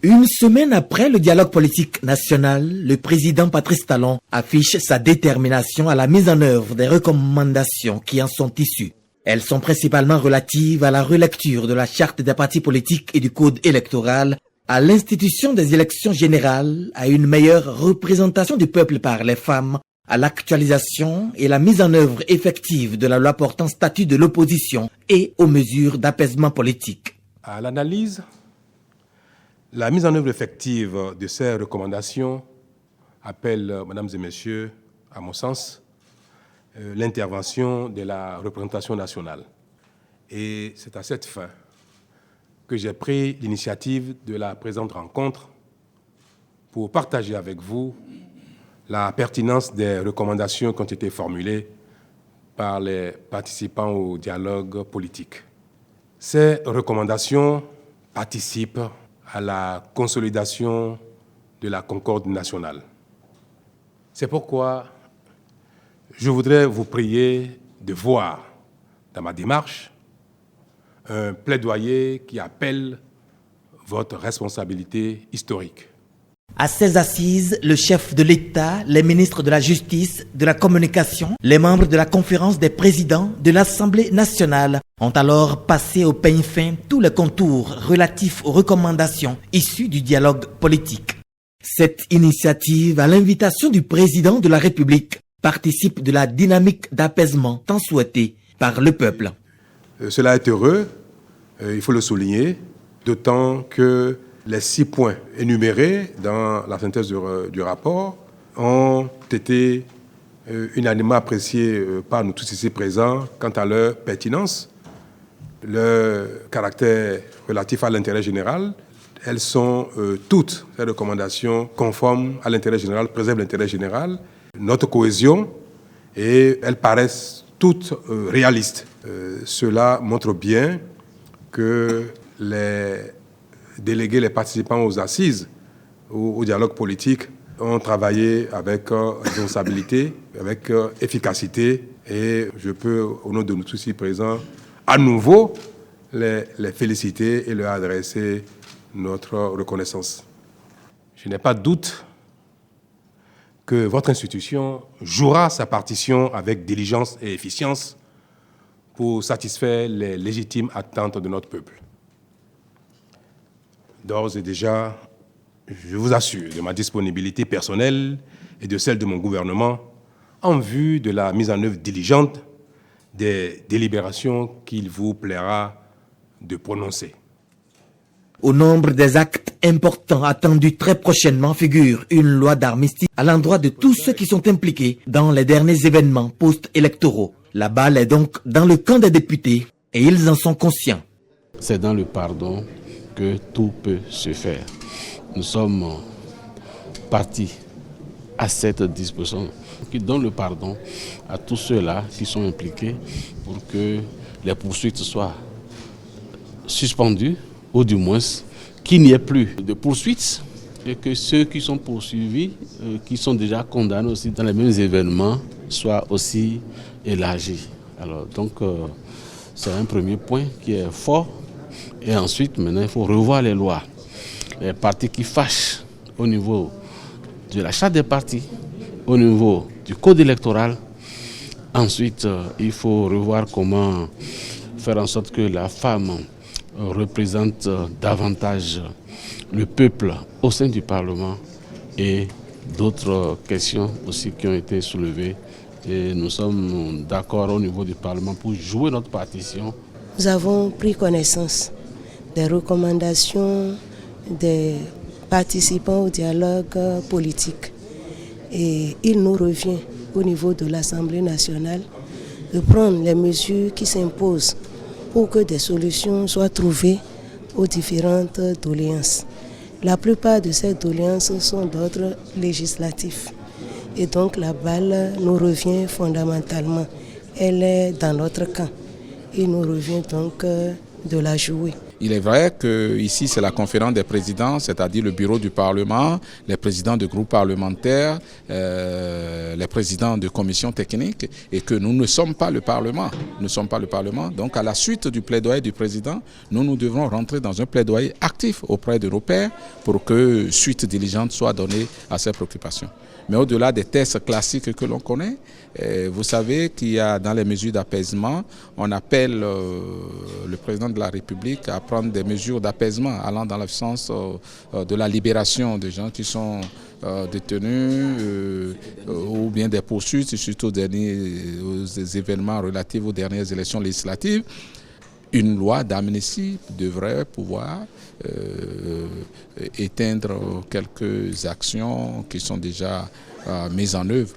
Une semaine après le dialogue politique national, le président Patrice Talon affiche sa détermination à la mise en œuvre des recommandations qui en sont issues. Elles sont principalement relatives à la relecture de la charte des partis politiques et du code électoral, à l'institution des élections générales, à une meilleure représentation du peuple par les femmes, à l'actualisation et la mise en œuvre effective de la loi portant statut de l'opposition et aux mesures d'apaisement politique. À l'analyse, la mise en œuvre effective de ces recommandations appelle, mesdames et messieurs, à mon sens, l'intervention de la représentation nationale. Et c'est à cette fin que j'ai pris l'initiative de la présente rencontre pour partager avec vous la pertinence des recommandations qui ont été formulées par les participants au dialogue politique. Ces recommandations participent à la consolidation de la concorde nationale. C'est pourquoi je voudrais vous prier de voir dans ma démarche un plaidoyer qui appelle votre responsabilité historique. À ces assises, le chef de l'État, les ministres de la Justice, de la Communication, les membres de la Conférence des présidents de l'Assemblée nationale ont alors passé au peigne fin tous les contours relatifs aux recommandations issues du dialogue politique. Cette initiative, à l'invitation du président de la République, participe de la dynamique d'apaisement tant souhaitée par le peuple. Cela est heureux, il faut le souligner, d'autant que les 6 points énumérés dans la synthèse du rapport ont été unanimement appréciés par nous tous ici présents quant à leur pertinence, leur caractère relatif à l'intérêt général. Elles sont toutes, ces recommandations, conformes à l'intérêt général, préservent l'intérêt général, notre cohésion, et elles paraissent toutes réalistes. Cela montre bien que les délégués, les participants aux assises, au dialogue politique, ont travaillé avec responsabilité, avec efficacité, et je peux, au nom de nous tous ici présents, à nouveau les féliciter et leur adresser notre reconnaissance. Je n'ai pas de doute que votre institution jouera sa partition avec diligence et efficience pour satisfaire les légitimes attentes de notre peuple. D'ores et déjà, je vous assure de ma disponibilité personnelle et de celle de mon gouvernement en vue de la mise en œuvre diligente des délibérations qu'il vous plaira de prononcer. Au nombre des actes importants attendus très prochainement figure une loi d'armistice à l'endroit de tous ceux qui sont impliqués dans les derniers événements post-électoraux. La balle est donc dans le camp des députés et ils en sont conscients. C'est dans le pardon que tout peut se faire. Nous sommes partis à cette disposition qui donne le pardon à tous ceux-là qui sont impliqués pour que les poursuites soient suspendues, ou du moins qu'il n'y ait plus de poursuites et que ceux qui sont poursuivis, qui sont déjà condamnés aussi dans les mêmes événements, soient aussi élargis. Alors donc c'est un premier point qui est fort. Et ensuite, maintenant, il faut revoir les lois. Les partis qui fâchent au niveau de la charte des partis, au niveau du code électoral. Ensuite, il faut revoir comment faire en sorte que la femme représente davantage le peuple au sein du Parlement et d'autres questions aussi qui ont été soulevées. Et nous sommes d'accord au niveau du Parlement pour jouer notre partition. Nous avons pris connaissance des recommandations des participants au dialogue politique. Et il nous revient au niveau de l'Assemblée nationale de prendre les mesures qui s'imposent pour que des solutions soient trouvées aux différentes doléances. La plupart de ces doléances sont d'ordre législatif. Et donc la balle nous revient fondamentalement. Elle est dans notre camp. Il nous revient donc de la jouer. Il est vrai que ici c'est la conférence des présidents, c'est-à-dire le bureau du Parlement, les présidents de groupes parlementaires, les présidents de commissions techniques, et que nous ne sommes pas le Parlement. Nous ne sommes pas le Parlement. Donc à la suite du plaidoyer du président, nous devons rentrer dans un plaidoyer actif auprès de nos pairs pour que suite diligente soit donnée à ces préoccupations. Mais au-delà des tests classiques que l'on connaît, vous savez qu'il y a dans les mesures d'apaisement, on appelle le président de la République à prendre des mesures d'apaisement allant dans le sens de la libération des gens qui sont détenus ou bien des poursuites suite aux événements relatifs aux dernières élections législatives. Une loi d'amnistie devrait pouvoir éteindre quelques actions qui sont déjà mises en œuvre.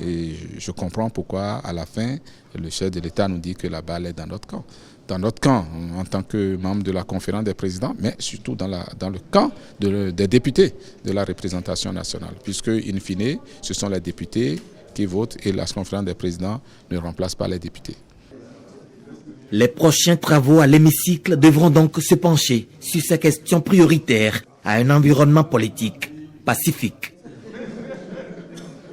Et je comprends pourquoi, à la fin, le chef de l'État nous dit que la balle est dans notre camp. Dans notre camp, en tant que membre de la conférence des présidents, mais surtout dans le camp des députés de la représentation nationale. Puisque, in fine, ce sont les députés qui votent et la conférence des présidents ne remplace pas les députés. Les prochains travaux à l'hémicycle devront donc se pencher sur ces questions prioritaires à un environnement politique pacifique.